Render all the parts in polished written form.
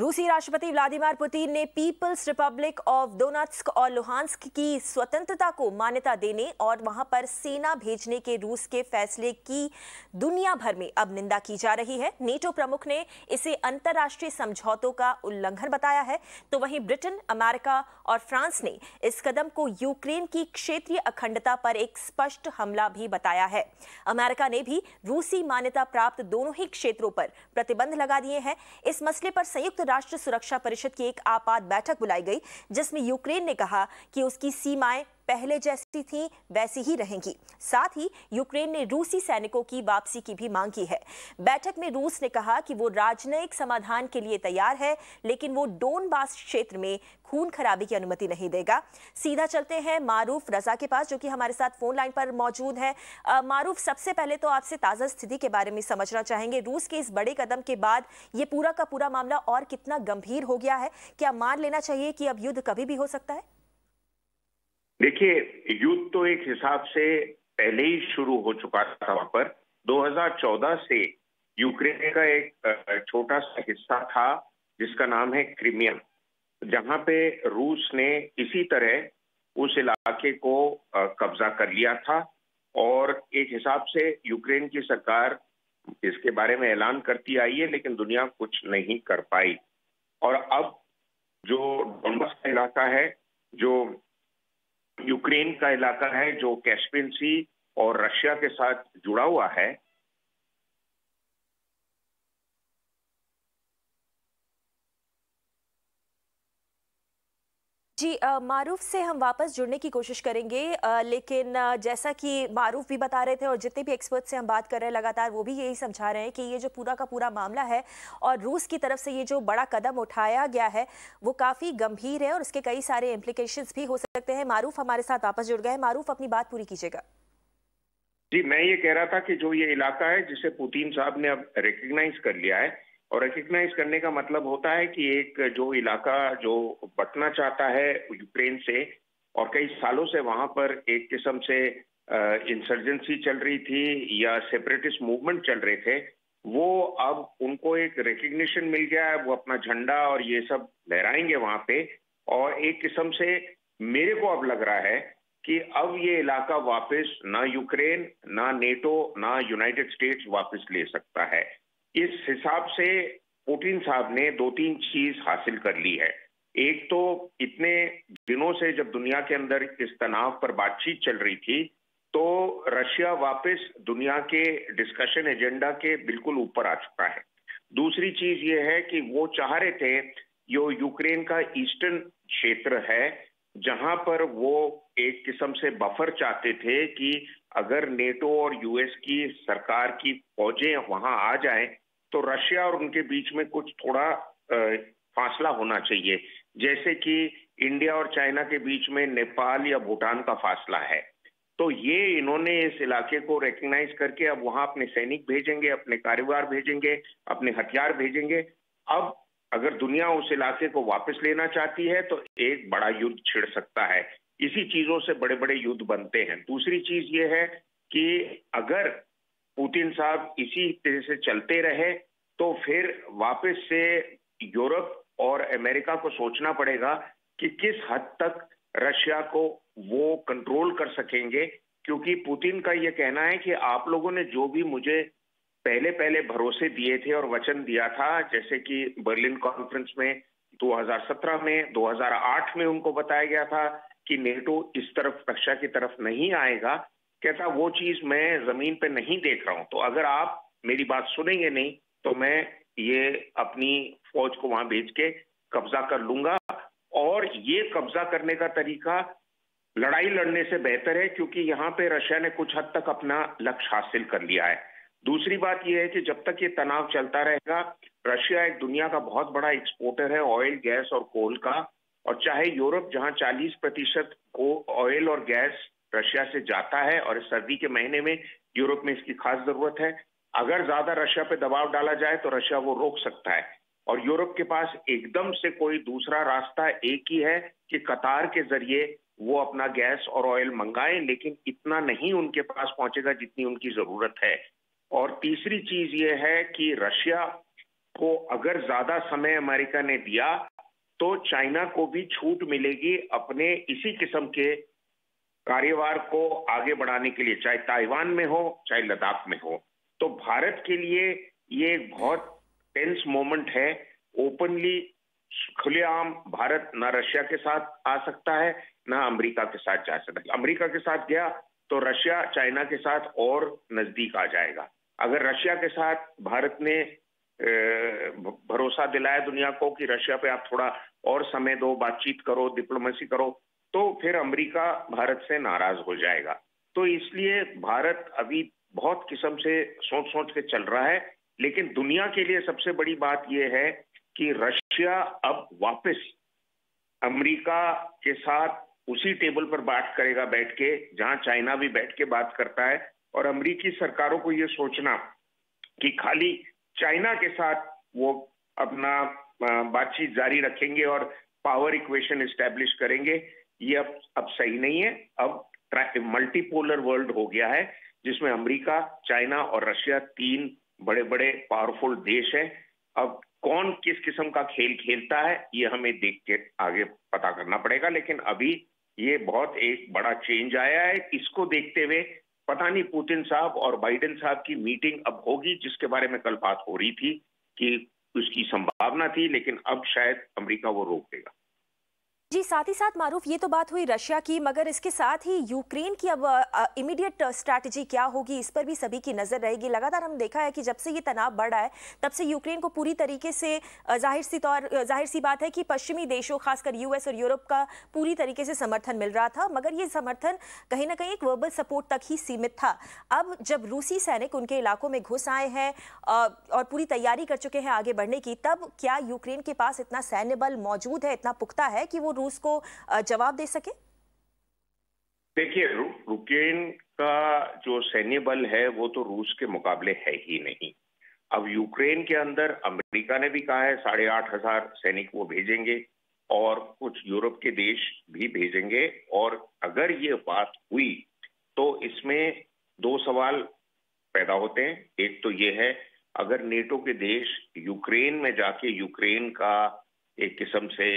रूसी राष्ट्रपति Vladimir Putin ने पीपल्स रिपब्लिक ऑफ डोनेट्स्क और लुहांस्क की स्वतंत्रता को मान्यता देने और वहां पर सेना भेजने के रूस के फैसले की दुनिया भर में अब निंदा की जा रही है। नेटो प्रमुख ने इसे अंतर्राष्ट्रीय समझौतों का उल्लंघन बताया है, तो वहीं ब्रिटेन, अमेरिका और फ्रांस ने इस कदम को यूक्रेन की क्षेत्रीय अखंडता पर एक स्पष्ट हमला भी बताया है। अमेरिका ने भी रूसी मान्यता प्राप्त दोनों ही क्षेत्रों पर प्रतिबंध लगा दिए हैं। इस मसले पर संयुक्त राष्ट्र सुरक्षा परिषद की एक आपात बैठक बुलाई गई, जिसमें यूक्रेन ने कहा कि उसकी सीमाएं पहले जैसी थी वैसी ही रहेंगी। साथ ही यूक्रेन ने रूसी सैनिकों की वापसी की भी मांग की है। बैठक में रूस ने कहा कि वो राजनयिक समाधान के लिए तैयार है, लेकिन वो डोनबास क्षेत्र में खून खराबे की अनुमति नहीं देगा। सीधा चलते हैं मारूफ रजा के पास, जो कि हमारे साथ फोन लाइन पर मौजूद है। मारूफ, सबसे पहले तो आपसे ताजा स्थिति के बारे में समझना चाहेंगे। रूस के इस बड़े कदम के बाद ये पूरा का पूरा मामला और कितना गंभीर हो गया है? क्या मान लेना चाहिए कि अब युद्ध कभी भी हो सकता है? देखिए, युद्ध तो एक हिसाब से पहले ही शुरू हो चुका था। वहां पर 2014 से यूक्रेन का एक छोटा सा हिस्सा था जिसका नाम है क्रीमिया, जहां पे रूस ने इसी तरह उस इलाके को कब्जा कर लिया था। और एक हिसाब से यूक्रेन की सरकार इसके बारे में ऐलान करती आई है, लेकिन दुनिया कुछ नहीं कर पाई। और अब जो डोनबास का इलाका है, जो यूक्रेन का इलाका है, जो कैस्पियन सी और रशिया के साथ जुड़ा हुआ है, जी, मारूफ से हम वापस जुड़ने की कोशिश करेंगे, लेकिन जैसा कि मारूफ भी बता रहे थे और जितने भी एक्सपर्ट से हम बात कर रहे हैं लगातार, वो भी यही समझा रहे हैं कि ये जो पूरा का पूरा मामला है और रूस की तरफ से ये जो बड़ा कदम उठाया गया है वो काफ़ी गंभीर है और इसके कई सारे इम्प्लीकेशंस भी हो सकते हैं। मारूफ हमारे साथ वापस जुड़ गए हैं। मारूफ, अपनी बात पूरी कीजिएगा। जी, मैं ये कह रहा था कि जो ये इलाका है जिसे पुतिन साहब ने अब रिकग्नाइज कर लिया है, और रिकग्नाइज करने का मतलब होता है कि एक जो इलाका जो बटना चाहता है यूक्रेन से, और कई सालों से वहां पर एक किस्म से इंसर्जेंसी चल रही थी या सेपरेटिस्ट मूवमेंट चल रहे थे, वो अब उनको एक रिकग्निशन मिल गया है। वो अपना झंडा और ये सब लहराएंगे वहां पे। और एक किस्म से मेरे को अब लग रहा है कि अब ये इलाका वापस ना यूक्रेन, ना नेटो, ना यूनाइटेड स्टेट्स वापस ले सकता है। इस हिसाब से पुतिन साहब ने दो तीन चीज हासिल कर ली है। एक तो इतने दिनों से जब दुनिया के अंदर इस तनाव पर बातचीत चल रही थी, तो रशिया वापस दुनिया के डिस्कशन एजेंडा के बिल्कुल ऊपर आ चुका है। दूसरी चीज ये है कि वो चाह रहे थे, जो यूक्रेन का ईस्टर्न क्षेत्र है, जहां पर वो एक किस्म से बफर चाहते थे कि अगर नेटो और यूएस की सरकार की फौजें वहां आ जाएं, तो रशिया और उनके बीच में कुछ थोड़ा फासला होना चाहिए, जैसे कि इंडिया और चाइना के बीच में नेपाल या भूटान का फासला है। तो ये इन्होंने इस इलाके को रिकग्नाइज करके अब वहां अपने सैनिक भेजेंगे, अपने कारोबार भेजेंगे, अपने हथियार भेजेंगे। अब अगर दुनिया उस इलाके को वापस लेना चाहती है तो एक बड़ा युद्ध छिड़ सकता है। इसी चीजों से बड़े बड़े युद्ध बनते हैं। दूसरी चीज ये है कि अगर पुतिन साहब इसी तरह से चलते रहे तो फिर वापस से यूरोप और अमेरिका को सोचना पड़ेगा कि किस हद तक रशिया को वो कंट्रोल कर सकेंगे, क्योंकि पुतिन का ये कहना है कि आप लोगों ने जो भी मुझे पहले पहले भरोसे दिए थे और वचन दिया था, जैसे कि बर्लिन कॉन्फ्रेंस में 2017 में, 2008 में उनको बताया गया था कि नेटो इस तरफ रशिया की तरफ नहीं आएगा, कहता वो चीज मैं जमीन पे नहीं देख रहा हूं। तो अगर आप मेरी बात सुनेंगे नहीं तो मैं ये अपनी फौज को वहां भेज के कब्जा कर लूंगा। और ये कब्जा करने का तरीका लड़ाई लड़ने से बेहतर है, क्योंकि यहां पे रशिया ने कुछ हद तक अपना लक्ष्य हासिल कर लिया है। दूसरी बात यह है कि जब तक ये तनाव चलता रहेगा, रशिया एक दुनिया का बहुत बड़ा एक्सपोर्टर है ऑयल, गैस और कोल का। और चाहे यूरोप, जहां 40% को ऑयल और गैस रशिया से जाता है, और इस सर्दी के महीने में यूरोप में इसकी खास जरूरत है, अगर ज्यादा रशिया पे दबाव डाला जाए तो रशिया वो रोक सकता है। और यूरोप के पास एकदम से कोई दूसरा रास्ता एक ही है कि कतार के जरिए वो अपना गैस और ऑयल मंगाए, लेकिन इतना नहीं उनके पास पहुंचेगा जितनी उनकी जरूरत है। और तीसरी चीज ये है कि रशिया को अगर ज्यादा समय अमेरिका ने दिया तो चाइना को भी छूट मिलेगी अपने इसी किस्म के कार्यभार को आगे बढ़ाने के लिए, चाहे ताइवान में हो चाहे लद्दाख में हो। तो भारत के लिए ये एक बहुत टेंस मोमेंट है। ओपनली खुलेआम भारत ना रशिया के साथ आ सकता है ना अमेरिका के साथ जा सकता है। अमेरिका के साथ गया तो रशिया चाइना के साथ और नजदीक आ जाएगा। अगर रशिया के साथ भारत ने भरोसा दिलाया दुनिया को कि रशिया पे आप थोड़ा और समय दो, बातचीत करो, डिप्लोमेसी करो, तो फिर अमेरिका भारत से नाराज हो जाएगा। तो इसलिए भारत अभी बहुत किस्म से सोच के चल रहा है। लेकिन दुनिया के लिए सबसे बड़ी बात यह है कि रशिया अब वापस अमेरिका के साथ उसी टेबल पर बात करेगा बैठ के जहां चाइना भी बैठ के बात करता है। और अमेरिकी सरकारों को यह सोचना कि खाली चाइना के साथ वो अपना बातचीत जारी रखेंगे और पावर इक्वेशन एस्टेब्लिश करेंगे, ये अब सही नहीं है। अब मल्टीपोलर वर्ल्ड हो गया है जिसमें अमेरिका, चाइना और रशिया तीन बड़े बड़े पावरफुल देश हैं। अब कौन किस किस्म का खेल खेलता है ये हमें देख के आगे पता करना पड़ेगा। लेकिन अभी ये बहुत एक बड़ा चेंज आया है। इसको देखते हुए पता नहीं पुतिन साहब और बाइडेन साहब की मीटिंग अब होगी, जिसके बारे में कल बात हो रही थी कि उसकी संभावना थी, लेकिन अब शायद अमेरिका वो रोक देगा। जी, साथ ही साथ मारूफ, ये तो बात हुई रशिया की, मगर इसके साथ ही यूक्रेन की अब इमीडिएट स्ट्रैटेजी क्या होगी, इस पर भी सभी की नजर रहेगी। लगातार हम देखा है कि जब से ये तनाव बढ़ा है तब से यूक्रेन को पूरी तरीके से जाहिर सी बात है कि पश्चिमी देशों, खासकर यूएस और यूरोप का पूरी तरीके से समर्थन मिल रहा था, मगर ये समर्थन कहीं ना कहीं एक वर्बल सपोर्ट तक ही सीमित था। अब जब रूसी सैनिक उनके इलाकों में घुस आए हैं और पूरी तैयारी कर चुके हैं आगे बढ़ने की, तब क्या यूक्रेन के पास इतना सैन्य बल मौजूद है, इतना पुख्ता है कि वो रूस को जवाब दे सके? देखिए, यूक्रेन का जो सैन्य बल है वो तो रूस के मुकाबले है ही नहीं। अब यूक्रेन के अंदर अमेरिका ने भी कहा है 8,500 सैनिक वो भेजेंगे और कुछ यूरोप के देश भी भेजेंगे। और अगर ये बात हुई तो इसमें दो सवाल पैदा होते हैं। एक तो ये है, अगर नेटो के देश यूक्रेन में जाके यूक्रेन का एक किस्म से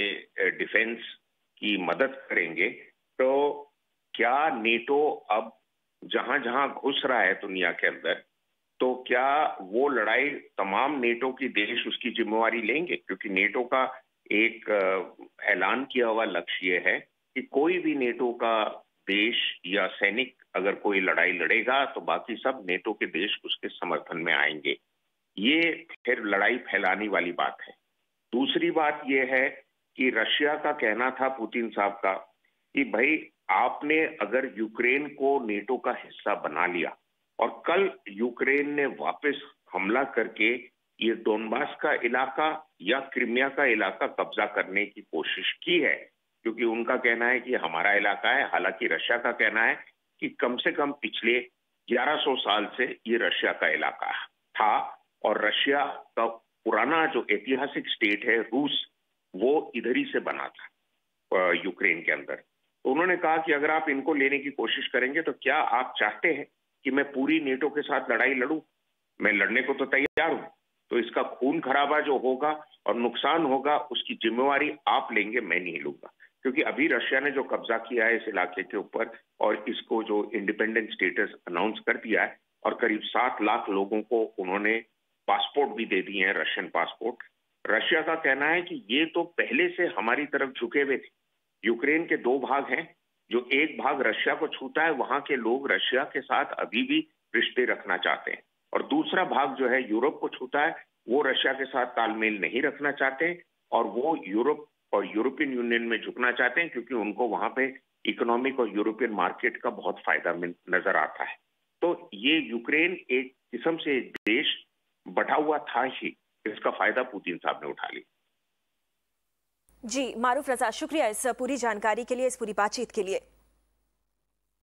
डिफेंस की मदद करेंगे तो क्या नेटो अब जहां जहां घुस रहा है दुनिया के अंदर, तो क्या वो लड़ाई तमाम नेटो की देश उसकी जिम्मेवारी लेंगे? क्योंकि नेटो का एक ऐलान किया हुआ लक्ष्य ये है कि कोई भी नेटो का देश या सैनिक अगर कोई लड़ाई लड़ेगा तो बाकी सब नेटो के देश उसके समर्थन में आएंगे। ये फिर लड़ाई फैलाने वाली बात है। दूसरी बात यह है कि रशिया का कहना था, पुतिन साहब का, कि भाई आपने अगर यूक्रेन को नेटो का हिस्सा बना लिया और कल यूक्रेन ने वापस हमला करके ये डोनबास का इलाका या क्रीमिया का इलाका कब्जा करने की कोशिश की है, क्योंकि उनका कहना है कि हमारा इलाका है। हालांकि रशिया का कहना है कि कम से कम पिछले 1100 साल से ये रशिया का इलाका था और रशिया का पुराना जो ऐतिहासिक स्टेट है रूस, वो इधर ही से बना था यूक्रेन के अंदर। तो उन्होंने कहा कि अगर आप इनको लेने की कोशिश करेंगे तो क्या आप चाहते हैं कि मैं पूरी नेटो के साथ लड़ाई लड़ूं? मैं लड़ने को तो तैयार हूं, तो इसका खून खराबा जो होगा और नुकसान होगा उसकी जिम्मेवारी आप लेंगे, मैं नहीं लूंगा। क्योंकि अभी रशिया ने जो कब्जा किया है इस इलाके के ऊपर और इसको जो इंडिपेंडेंट स्टेटस अनाउंस कर दिया है और करीब 7 लाख लोगों को उन्होंने पासपोर्ट भी दे दिए हैं, रशियन पासपोर्ट। रशिया का कहना है कि ये तो पहले से हमारी तरफ झुके हुए थे। यूक्रेन के 2 भाग हैं, जो एक भाग रशिया को छूता है, वहां के लोग रशिया के साथ अभी भी रिश्ते रखना चाहते हैं, और दूसरा भाग जो है यूरोप को छूता है, वो रशिया के साथ तालमेल नहीं रखना चाहते और वो यूरोप और यूरोपियन यूनियन में झुकना चाहते हैं, क्योंकि उनको वहां पे इकोनॉमिक और यूरोपियन मार्केट का बहुत फायदा नजर आता है। तो ये यूक्रेन एक किस्म से देश बटा हुआ था ही, इसका फायदा पुतिन साहब ने उठा लिया। जी, मारूफ रजा, शुक्रिया इस पूरी जानकारी के लिए, इस पूरी बातचीत के लिए।